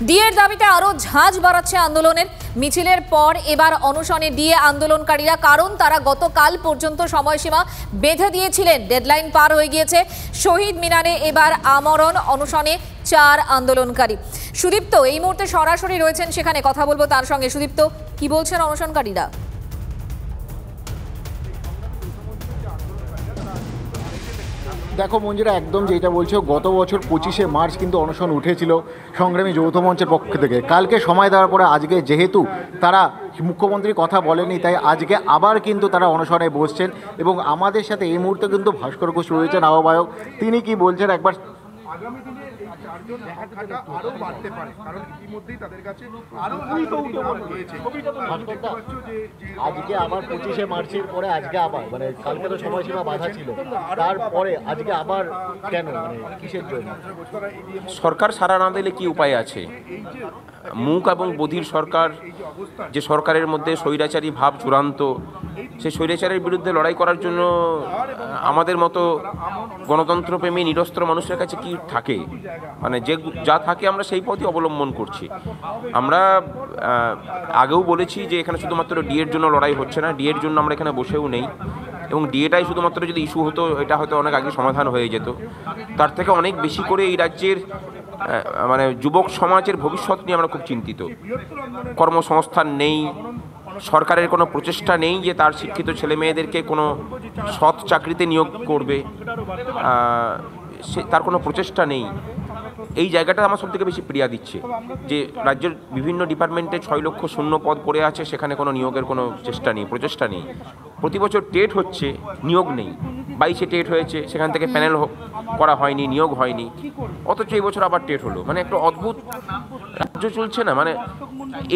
ডিএর দাবিতে আরো ঝাঁজ বাড়াচ্ছে আন্দোলনের। মিছিলের পর এবার অনশনে ডিএ আন্দোলনকারীরা, কারণ তারা গতকাল পর্যন্ত সময়সীমা বেঁধে দিয়েছিলেন। ডেডলাইন পার হয়ে গিয়েছে। শহীদ মিনারে এবার আমরণ অনশনে 4 আন্দোলনকারী। সুদীপ্ত এই মুহূর্তে সরাসরি রয়েছেন, সেখানে কথা বলবো তার সঙ্গে। সুদীপ্ত, কি বলছেন অনশনকারীরা? দেখো মঞ্জুরা, একদম যেটা বলছো, গত বছর 25শে মার্চ কিন্তু অনশন উঠেছিল সংগ্রামী যৌথ মঞ্চের পক্ষ থেকে। কালকে সময় দেওয়ার পরে আজকে যেহেতু তারা মুখ্যমন্ত্রীর কথা বলেনি, তাই আজকে আবার কিন্তু তারা অনশনে বসছেন। এবং আমাদের সাথে এই মুহূর্তে কিন্তু ভাস্কর ঘোষ রয়েছেন, আহ্বায়ক। তিনি কি বলছেন একবার। আগামী দিনে 4জন থাকা আরো বাড়তে পারে, কারণ ইতিমধ্যেই তাদের কাছে আরো আজকে আবার 25শে মার্চের পরে আজকে আবার, মানে কালকে তো সময়সীমা বাধা ছিল, তারপরে আজকে আবার কেন, মানে কিসের জন্য? সরকার সাড়া না দিলে কি উপায় আছে? মুখ এবং বধির সরকার, যে সরকারের মধ্যে স্বৈরাচারী ভাব চূড়ান্ত, সেই স্বৈরাচারের বিরুদ্ধে লড়াই করার জন্য আমাদের মতো গণতন্ত্রপ্রেমী নিরস্ত্র মানুষের কাছে কি থাকে? মানে যা থাকে আমরা সেই পথই অবলম্বন করছি। আমরা আগেও বলেছি যে এখানে শুধুমাত্র ডিএর জন্য লড়াই হচ্ছে না, ডিএর জন্য আমরা এখানে বসেও নেই। এবং ডিএটাই শুধুমাত্র যদি ইস্যু হতো, এটা হয়তো অনেক আগে সমাধান হয়ে যেত। তার থেকে অনেক বেশি করে এই রাজ্যের মানে যুবক সমাজের ভবিষ্যৎ নিয়ে আমরা খুব চিন্তিত। কর্মসংস্থান নেই, সরকারের কোনো প্রচেষ্টা নেই যে তার শিক্ষিত ছেলে মেয়েদেরকে কোনো সৎ চাকরিতে নিয়োগ করবে, তার কোনো প্রচেষ্টা নেই। এই জায়গাটা আমার সবথেকে বেশি পীড়া দিচ্ছে, যে রাজ্যের বিভিন্ন ডিপার্টমেন্টে 6 লক্ষ শূন্য পদ পড়ে আছে, সেখানে কোনো নিয়োগের কোনো চেষ্টা নেই, প্রচেষ্টা নেই। প্রতি বছর টেট হচ্ছে, নিয়োগ নেই। 22শে টেট হয়েছে, সেখান থেকে প্যানেল করা হয়নি, নিয়োগ হয়নি, অথচ এই বছর আবার টেট হলো। মানে একটা অদ্ভুত রাজ্য চলছে না? মানে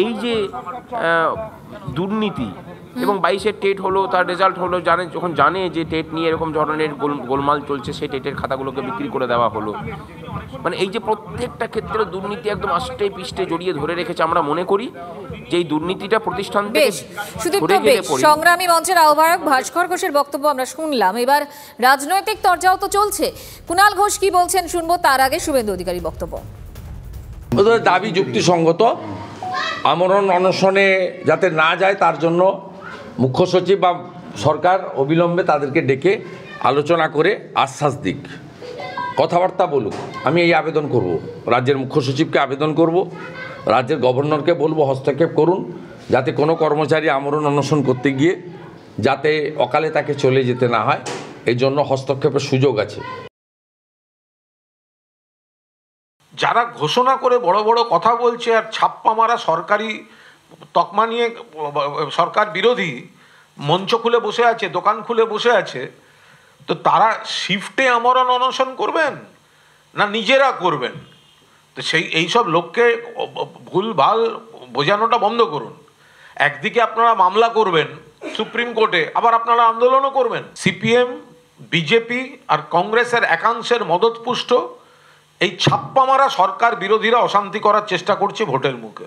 এই যে দুর্নীতি, এবং 22শে টেট হলো, তার রেজাল্ট হলো, যখন জানে যে টেট নিয়ে এরকম ধরনের গোলমাল চলছে, সেই টেটের খাতাগুলোকে বিক্রি করে দেওয়া হলো। মানে এই যে প্রত্যেকটা ক্ষেত্রে দুর্নীতি একদম আষ্টে পিষ্টে জড়িয়ে ধরে রেখেছে। আমরা মনে করি যে এই দুর্নীতিটা প্রতিষ্ঠান থেকে সংগ্রামী মঞ্চের আহ্বায়ক ভাস্কর ঘোষের বক্তব্য আমরা শুনলাম। এবার রাজনৈতিক তরজাও তো চলছে। কুণাল ঘোষ কি বলছেন শুনবো, তার আগে শুভেন্দু অধিকারী বক্তব্য। ওদের দাবি যুক্তিসঙ্গত। আমরণ অনশনে যাতে না যায় তার জন্য মুখ্য সচিব বা সরকার অবিলম্বে তাদেরকে ডেকে আলোচনা করে আশ্বাস দিক, কথাবার্তা বলুক। আমি এই আবেদন করব, রাজ্যের মুখ্য সচিবকে আবেদন করব, রাজ্যের গভর্নরকে বলবো হস্তক্ষেপ করুন, যাতে কোনো কর্মচারী আমরণ অনশন করতে গিয়ে যাতে অকালে তাকে চলে যেতে না হয়, এই জন্য হস্তক্ষেপের সুযোগ আছে। যারা ঘোষণা করে বড় বড় কথা বলছে আর ছাপ্পা মারা সরকারি তকমা নিয়ে সরকার বিরোধী মঞ্চ খুলে বসে আছে, দোকান খুলে বসে আছে, তো তারা শিফটে আমরণ অনশন করবেন না নিজেরা করবেন? তো এইসব লোককে ভুলভাল বোঝানোটা বন্ধ করুন। একদিকে আপনারা মামলা করবেন সুপ্রিম কোর্টে, আবার আপনারা আন্দোলনও করবেন। সিপিএম, বিজেপি আর কংগ্রেসের একাংশের মদতপুষ্ট এই ছাপ্পা মারা সরকার বিরোধীরা অশান্তি করার চেষ্টা করছে ভোটের মুখে।